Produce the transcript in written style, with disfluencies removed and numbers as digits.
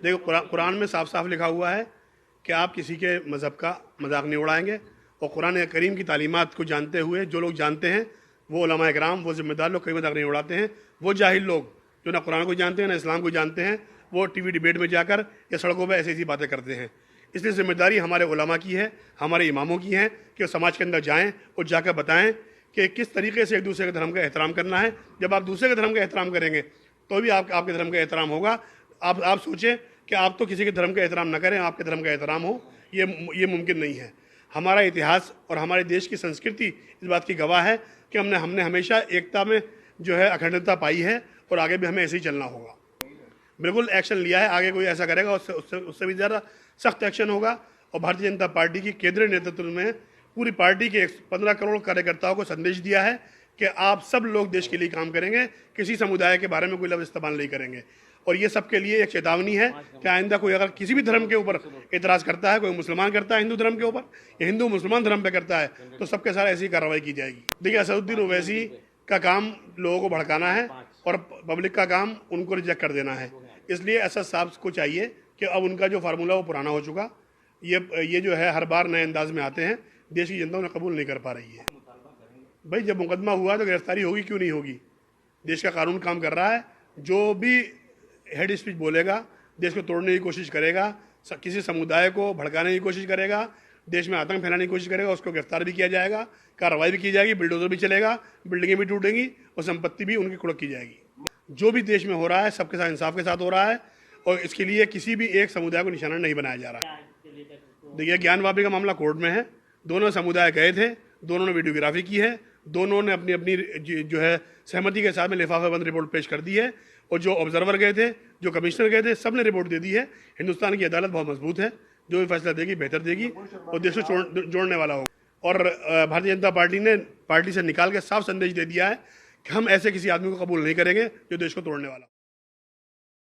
देखो कुरान में साफ साफ लिखा हुआ है कि आप किसी के मज़हब का मजाक नहीं उड़ाएंगे, और कुरान करीम की तालीमात को जानते हुए जो लोग जानते हैं वो उलमा इकराम, वो ज़िम्मेदार लोग कभी मजाक नहीं उड़ाते हैं। वो जाहिल लोग जो ना कुरान को जानते हैं ना इस्लाम को जानते हैं, वो टीवी डिबेट में जाकर या सड़कों पर ऐसी ऐसी बातें करते हैं। इसलिए ज़िम्मेदारी हमारे उलमा की है, हमारे इमामों की है कि वो समाज के अंदर जाएँ और जाकर बताएँ कि किस तरीके से एक दूसरे के धर्म का एहतराम करना है। जब आप दूसरे के धर्म का एहतराम करेंगे तो भी आपके धर्म का एहतराम होगा। आप सोचें कि आप तो किसी के धर्म का एहतराम न करें, आपके धर्म का एहतराम हो, ये मुमकिन नहीं है। हमारा इतिहास और हमारे देश की संस्कृति इस बात की गवाह है कि हमने हमेशा एकता में जो है अखंडता पाई है, और आगे भी हमें ऐसे ही चलना होगा। बिल्कुल एक्शन लिया है, आगे कोई ऐसा करेगा उससे भी ज़्यादा सख्त एक्शन होगा। और भारतीय जनता पार्टी की केंद्रीय नेतृत्व में पूरी पार्टी के 15 करोड़ कार्यकर्ताओं को संदेश दिया है कि आप सब लोग देश के लिए काम करेंगे, किसी समुदाय के बारे में कोई लफ्ज़ इस्तेमाल नहीं करेंगे। और ये सबके लिए एक चेतावनी है कि आइंदा कोई अगर किसी भी धर्म के ऊपर एतराज़ करता है, कोई मुसलमान करता है हिंदू धर्म के ऊपर या हिंदू मुसलमान धर्म पे करता है, तो सबके साथ ऐसी कार्रवाई की जाएगी। देखिए, असदुद्दीन ओवैसी का काम लोगों को भड़काना है और पब्लिक का काम उनको रिजेक्ट कर देना है। इसलिए असद साहब को चाहिए कि अब उनका जो फार्मूला वो पुराना हो चुका, ये जो है हर बार नए अंदाज में आते हैं, देश की जनता उन्हें कबूल नहीं कर पा रही है। भाई, जब मुकदमा हुआ तो गिरफ्तारी होगी, क्यों नहीं होगी? देश का कानून काम कर रहा है। जो भी हेड स्पीच बोलेगा, देश को तोड़ने की कोशिश करेगा, किसी समुदाय को भड़काने की कोशिश करेगा, देश में आतंक फैलाने की कोशिश करेगा, उसको गिरफ्तार भी किया जाएगा, कार्रवाई भी की जाएगी, बुलडोजर भी चलेगा, बिल्डिंगें भी टूटेंगी और संपत्ति भी उनकी कुड़क की जाएगी। जो भी देश में हो रहा है सबके साथ इंसाफ के साथ हो रहा है, और इसके लिए किसी भी एक समुदाय को निशाना नहीं बनाया जा रहा है। देखिए, ज्ञान वापी का मामला कोर्ट में है। दोनों समुदाय गए थे, दोनों ने वीडियोग्राफी की है, दोनों ने अपनी अपनी जो है सहमति के साथ में लिफाफेबंद रिपोर्ट पेश कर दी है, और जो ऑब्जर्वर गए थे, जो कमिश्नर गए थे, सब ने रिपोर्ट दे दी है। हिंदुस्तान की अदालत बहुत मजबूत है, जो भी फैसला देगी बेहतर देगी और देश को जोड़ने वाला होगा। और भारतीय जनता पार्टी ने पार्टी से निकाल के साफ संदेश दे दिया है कि हम ऐसे किसी आदमी को कबूल नहीं करेंगे जो देश को तोड़ने वाला।